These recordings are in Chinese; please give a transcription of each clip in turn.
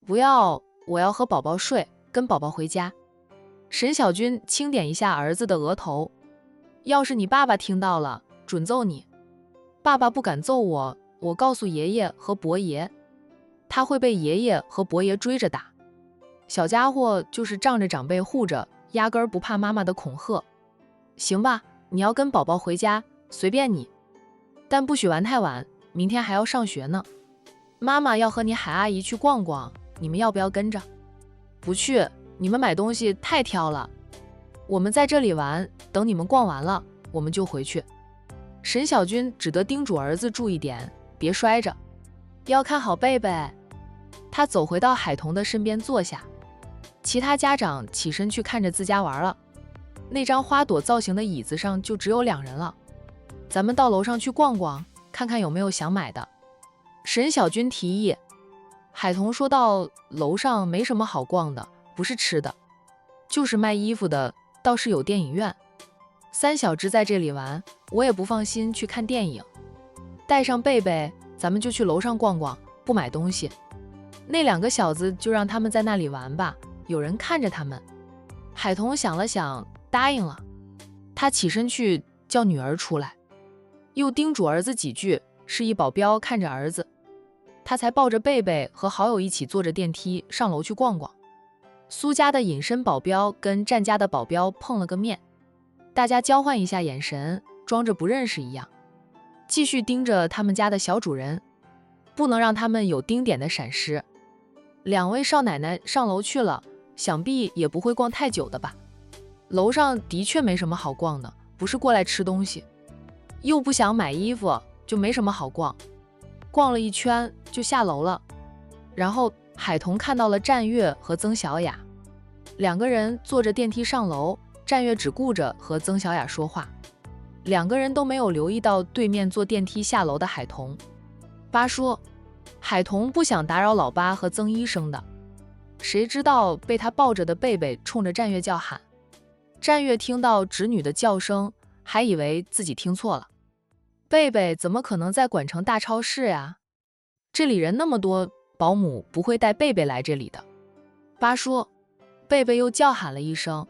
不要，我要和宝宝睡，跟宝宝回家。沈小军轻点一下儿子的额头，要是你爸爸听到了，准揍你。爸爸不敢揍我，我告诉爷爷和伯爷，他会被爷爷和伯爷追着打。小家伙就是仗着长辈护着，压根儿不怕妈妈的恐吓。行吧，你要跟宝宝回家，随便你，但不许玩太晚，明天还要上学呢。妈妈要和你海阿姨去逛逛，你们要不要跟着？不去，你们买东西太挑了。我们在这里玩，等你们逛完了，我们就回去。沈小军只得叮嘱儿子注意点，别摔着，要看好贝贝。他走回到海童的身边坐下，其他家长起身去看着自家玩了。那张花朵造型的椅子上就只有2人了。咱们到楼上去逛逛，看看有没有想买的。沈小军提议。海童说道，楼上没什么好逛的，不是吃的，就是卖衣服的，倒是有电影院。3小只在这里玩，我也不放心去看电影。带上贝贝，咱们就去楼上逛逛，不买东西。那2个小子就让他们在那里玩吧，有人看着他们。海童想了想，答应了。他起身去叫女儿出来，又叮嘱儿子几句，示意保镖看着儿子。他才抱着贝贝和好友一起坐着电梯上楼去逛逛。苏家的隐身保镖跟战家的保镖碰了个面，大家交换一下眼神，装着不认识一样，继续盯着他们家的小主人，不能让他们有丁点的闪失。2位少奶奶上楼去了，想必也不会逛太久的吧。楼上的确没什么好逛的，不是过来吃东西，又不想买衣服，就没什么好逛。逛了一圈就下楼了。然后海童看到了战月和曾小雅，2个人坐着电梯上楼，战月只顾着和曾小雅说话，2个人都没有留意到对面坐电梯下楼的海童。八说，海童不想打扰老八和曾医生的，谁知道被他抱着的贝贝冲着战月叫喊。战月听到侄女的叫声，还以为自己听错了。贝贝怎么可能在管城大超市呀？这里人那么多，保姆不会带贝贝来这里的。八说，贝贝又叫喊了一声。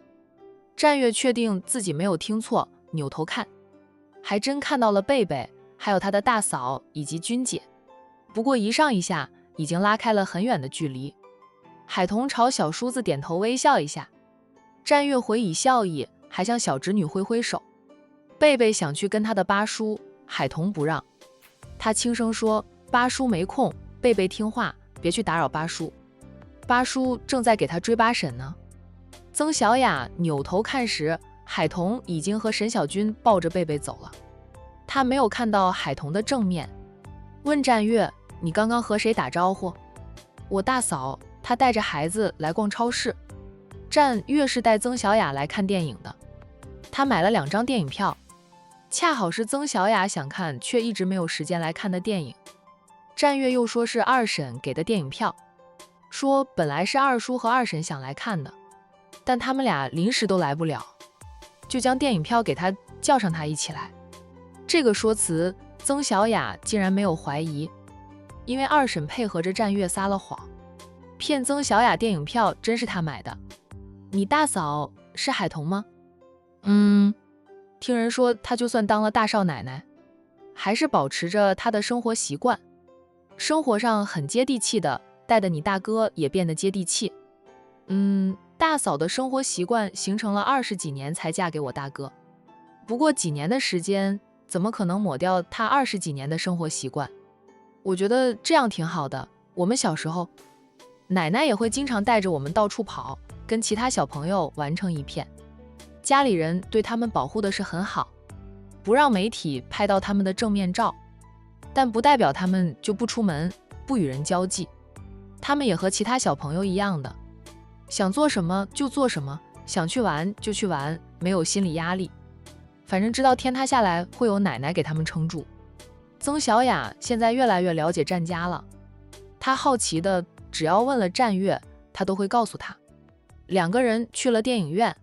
战月确定自己没有听错，扭头看，还真看到了贝贝，还有他的大嫂以及君姐。不过一上一下已经拉开了很远的距离。海童朝小叔子点头微笑一下，战月回以笑意，还向小侄女挥挥手。贝贝想去跟他的八叔，海童不让。他轻声说，八叔没空，贝贝听话，别去打扰八叔。八叔正在给他追八婶呢。曾小雅扭头看时，海童已经和沈小军抱着贝贝走了。他没有看到海童的正面，问战月，你刚刚和谁打招呼？我大嫂，她带着孩子来逛超市。战月是带曾小雅来看电影的，她买了2张电影票，恰好是曾小雅想看却一直没有时间来看的电影。战月又说是二婶给的电影票，说本来是二叔和二婶想来看的，但他们俩临时都来不了，就将电影票给他，叫上他一起来。这个说辞曾小雅竟然没有怀疑，因为二婶配合着战月撒了谎，骗曾小雅电影票真是他买的。你大嫂是海童吗？听人说她就算当了大少奶奶，还是保持着她的生活习惯，生活上很接地气的，带的你大哥也变得接地气。大嫂的生活习惯形成了20几年才嫁给我大哥，不过几年的时间怎么可能抹掉她20几年的生活习惯？我觉得这样挺好的。我们小时候，奶奶也会经常带着我们到处跑，跟其他小朋友玩成一片。家里人对他们保护的是很好，不让媒体拍到他们的正面照，但不代表他们就不出门，不与人交际。他们也和其他小朋友一样的，想做什么就做什么，想去玩就去玩，没有心理压力。反正知道天塌下来会有奶奶给他们撑住。曾小雅现在越来越了解战家了，她好奇的只要问了战月，她都会告诉他。2个人去了电影院，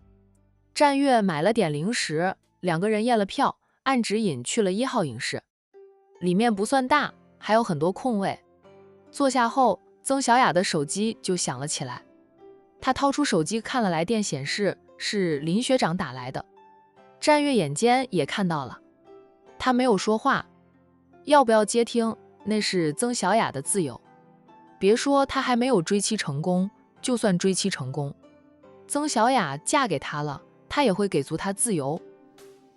战月买了点零食，2个人验了票，按指引去了1号影视。里面不算大，还有很多空位。坐下后，曾小雅的手机就响了起来，她掏出手机看了来电，显示是林学长打来的。战月眼尖也看到了，他没有说话。要不要接听，那是曾小雅的自由。别说他还没有追妻成功，就算追妻成功，曾小雅嫁给他了，他也会给足他自由，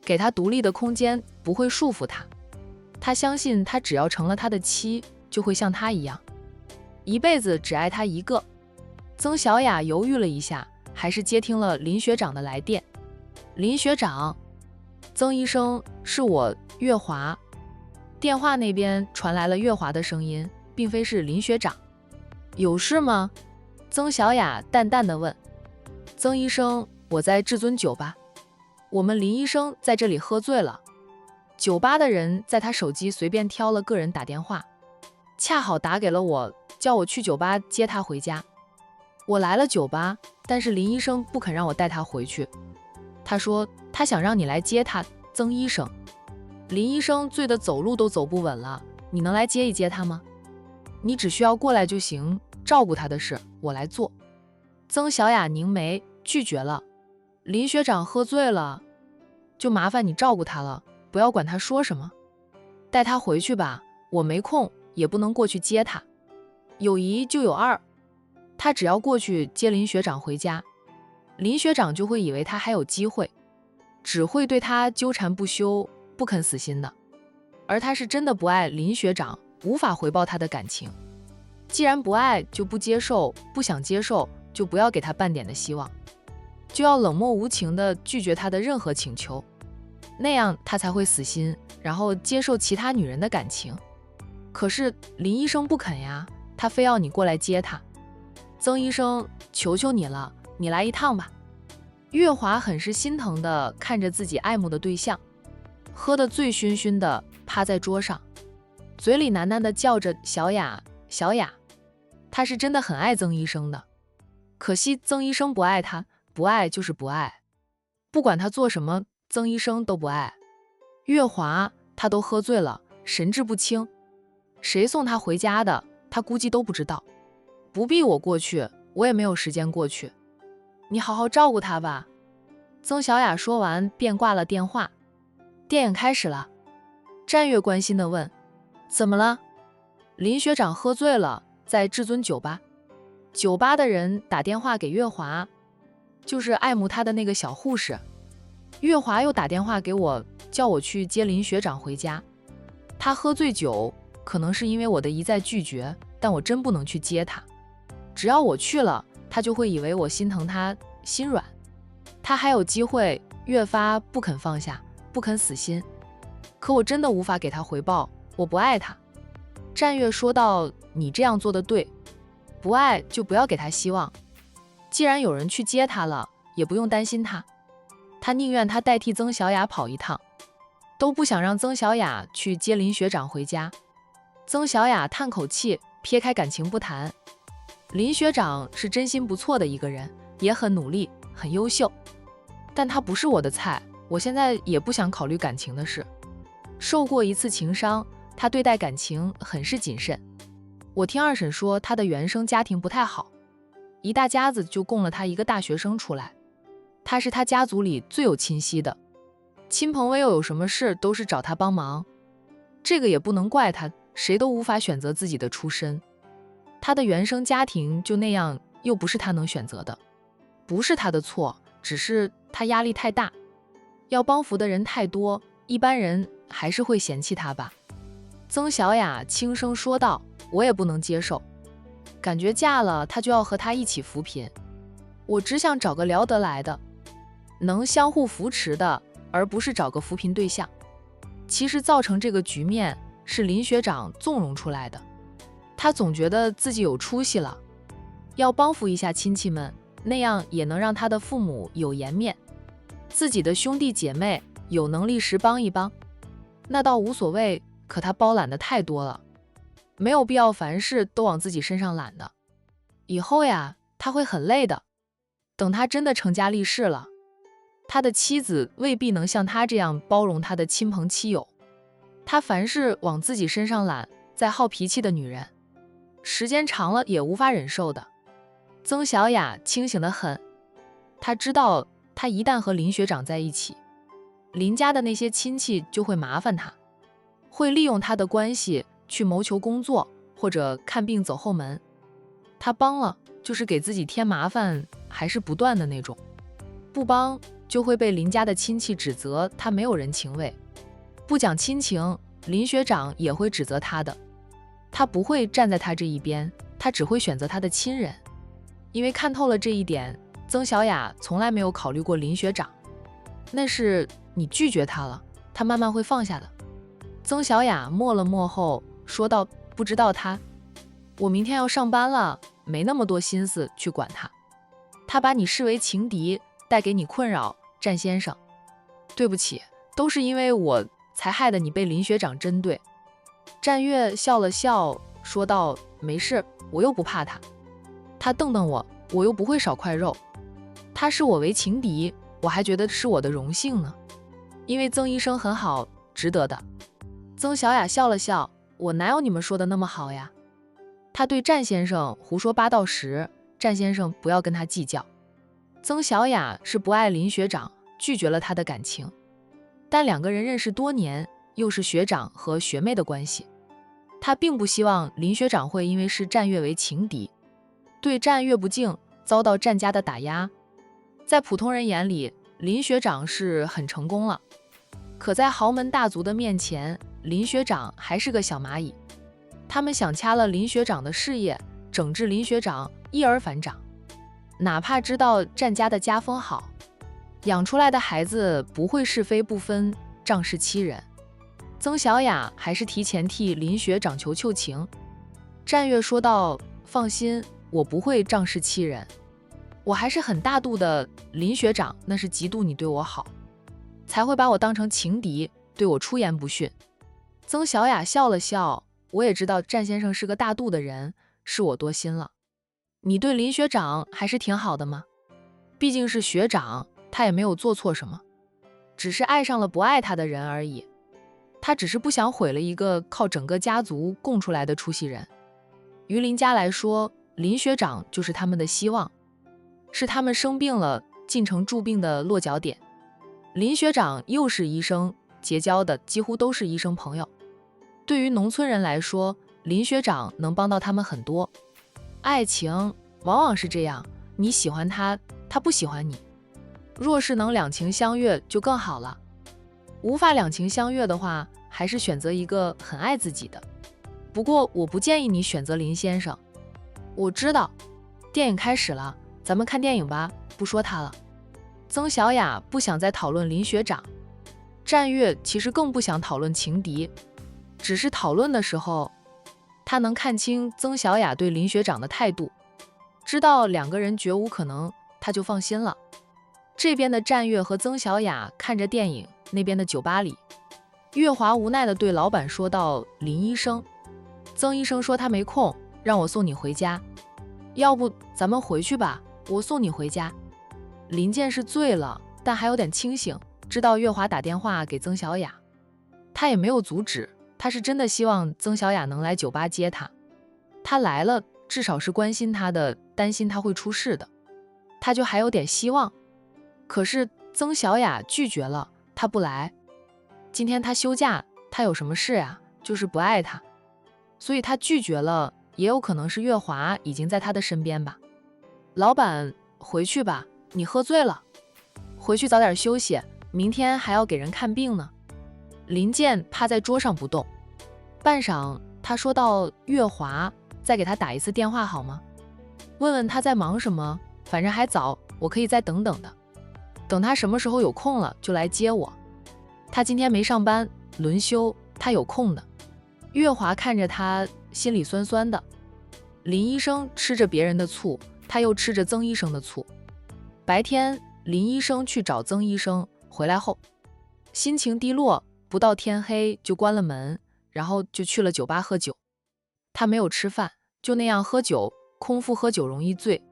给他独立的空间，不会束缚他。他相信他只要成了他的妻，就会像他一样，一辈子只爱他一个。曾小雅犹豫了一下，还是接听了林学长的来电。林学长，曾医生，是我，月华。电话那边传来了月华的声音，并非是林学长。有事吗？曾小雅淡淡地问。曾医生，我在至尊酒吧，我们林医生在这里喝醉了。酒吧的人在他手机随便挑了个人打电话，恰好打给了我，叫我去酒吧接他回家。我来了酒吧，但是林医生不肯让我带他回去，他说他想让你来接他。曾医生，林医生醉得走路都走不稳了，你能来接一接他吗？你只需要过来就行，照顾他的事我来做。曾小雅凝眉拒绝了。林学长喝醉了，就麻烦你照顾他了，不要管他说什么，带他回去吧，我没空，也不能过去接他。有一就有二，他只要过去接林学长回家，林学长就会以为他还有机会，只会对他纠缠不休，不肯死心的。而他是真的不爱林学长，无法回报他的感情。既然不爱，就不接受，不想接受，就不要给他半点的希望，就要冷漠无情地拒绝他的任何请求，那样他才会死心，然后接受其他女人的感情。可是林医生不肯呀，他非要你过来接他。曾医生，求求你了，你来一趟吧。月华很是心疼地看着自己爱慕的对象，喝得醉醺醺的趴在桌上，嘴里喃喃地叫着小雅小雅。他是真的很爱曾医生的，可惜曾医生不爱他，不爱就是不爱，不管他做什么，曾医生都不爱。月华他都喝醉了，神志不清，谁送他回家的，他估计都不知道。不必我过去，我也没有时间过去，你好好照顾他吧。曾小雅说完便挂了电话。电影开始了，战月关心地问，怎么了？林学长喝醉了，在至尊酒吧，酒吧的人打电话给月华，就是爱慕他的那个小护士。月华又打电话给我，叫我去接林学长回家。他喝醉酒，可能是因为我的一再拒绝，但我真不能去接他。只要我去了，他就会以为我心疼他，心软，他还有机会，越发不肯放下，不肯死心。可我真的无法给他回报，我不爱他。战月说道，你这样做的对，不爱就不要给他希望。既然有人去接他了，也不用担心他。他宁愿他代替曾小雅跑一趟，都不想让曾小雅去接林学长回家。曾小雅叹口气，撇开感情不谈。林学长是真心不错的一个人，也很努力，很优秀，但他不是我的菜，我现在也不想考虑感情的事。受过一次情伤，他对待感情很是谨慎。我听二婶说他的原生家庭不太好，一大家子就供了他一个大学生出来，他是他家族里最有亲戚的，亲朋为友有什么事都是找他帮忙。这个也不能怪他，谁都无法选择自己的出身，他的原生家庭就那样，又不是他能选择的。不是他的错，只是他压力太大，要帮扶的人太多，一般人还是会嫌弃他吧。曾小雅轻声说道，我也不能接受，感觉嫁了他就要和他一起扶贫，我只想找个聊得来的，能相互扶持的，而不是找个扶贫对象。其实造成这个局面是林学长纵容出来的，他总觉得自己有出息了，要帮扶一下亲戚们，那样也能让他的父母有颜面，自己的兄弟姐妹有能力时帮一帮，那倒无所谓。可他包揽的太多了，没有必要凡事都往自己身上揽的，以后呀，他会很累的。等他真的成家立室了，他的妻子未必能像他这样包容他的亲朋戚友。他凡事往自己身上揽，再好脾气的女人，时间长了也无法忍受的。曾小雅清醒得很，她知道她一旦和林学长在一起，林家的那些亲戚就会麻烦她，会利用她的关系去谋求工作或者看病走后门。她帮了就是给自己添麻烦，还是不断的那种；不帮就会被林家的亲戚指责她没有人情味。不讲亲情，林学长也会指责她的。他不会站在他这一边，他只会选择他的亲人。因为看透了这一点，曾小雅从来没有考虑过林学长。那是你拒绝他了，他慢慢会放下的。曾小雅默了默后说道：“不知道他，我明天要上班了，没那么多心思去管他。他把你视为情敌，带给你困扰，战先生。对不起，都是因为我才害得你被林学长针对。”战月笑了笑，说道：“没事，我又不怕他。他瞪瞪我，我又不会少块肉。他视我为情敌，我还觉得是我的荣幸呢。因为曾医生很好，值得的。”曾小雅笑了笑：“我哪有你们说的那么好呀？他对战先生胡说八道时，战先生不要跟他计较。曾小雅是不爱林学长，拒绝了他的感情，但两个人认识多年，又是学长和学妹的关系，他并不希望林学长会因为视战月为情敌，对战月不敬，遭到战家的打压。在普通人眼里，林学长是很成功了，可在豪门大族的面前，林学长还是个小蚂蚁。他们想掐了林学长的事业，整治林学长，一而反掌。哪怕知道战家的家风好，养出来的孩子不会是非不分，仗势欺人。曾小雅还是提前替林学长求情。战月说道：“放心，我不会仗势欺人，我还是很大度的。林学长那是嫉妒你对我好，才会把我当成情敌，对我出言不逊。”曾小雅笑了笑：“我也知道战先生是个大度的人，是我多心了。你对林学长还是挺好的嘛，毕竟是学长，他也没有做错什么，只是爱上了不爱他的人而已。他只是不想毁了一个靠整个家族供出来的出息人。于林家来说，林学长就是他们的希望，是他们生病了进城住病的落脚点。林学长又是医生，结交的几乎都是医生朋友。对于农村人来说，林学长能帮到他们很多。爱情往往是这样，你喜欢他，他不喜欢你。若是能两情相悦就更好了，无法两情相悦的话，还是选择一个很爱自己的。不过我不建议你选择林先生。我知道，电影开始了，咱们看电影吧，不说他了。曾小雅不想再讨论林学长，战月其实更不想讨论情敌，只是讨论的时候，他能看清曾小雅对林学长的态度，知道两个人绝无可能，他就放心了。这边的战月和曾小雅看着电影，那边的酒吧里，月华无奈地对老板说道：“林医生，曾医生说他没空，让我送你回家，要不咱们回去吧，我送你回家。”林健是醉了，但还有点清醒，知道月华打电话给曾小雅，他也没有阻止，他是真的希望曾小雅能来酒吧接他。他来了，至少是关心他的，担心他会出事的，他就还有点希望。可是曾小雅拒绝了，他不来。今天他休假，他有什么事呀？就是不爱他，所以他拒绝了，也有可能是月华已经在他的身边吧。老板，回去吧，你喝醉了，回去早点休息，明天还要给人看病呢。林健趴在桌上不动，半晌他说道：“月华，再给他打一次电话好吗？问问他在忙什么，反正还早，我可以再等等的。等他什么时候有空了就来接我。他今天没上班，轮休，他有空的。”月华看着他，心里酸酸的。林医生吃着别人的醋，他又吃着曾医生的醋。白天林医生去找曾医生，回来后心情低落，不到天黑就关了门，然后就去了酒吧喝酒。他没有吃饭，就那样喝酒，空腹喝酒容易醉，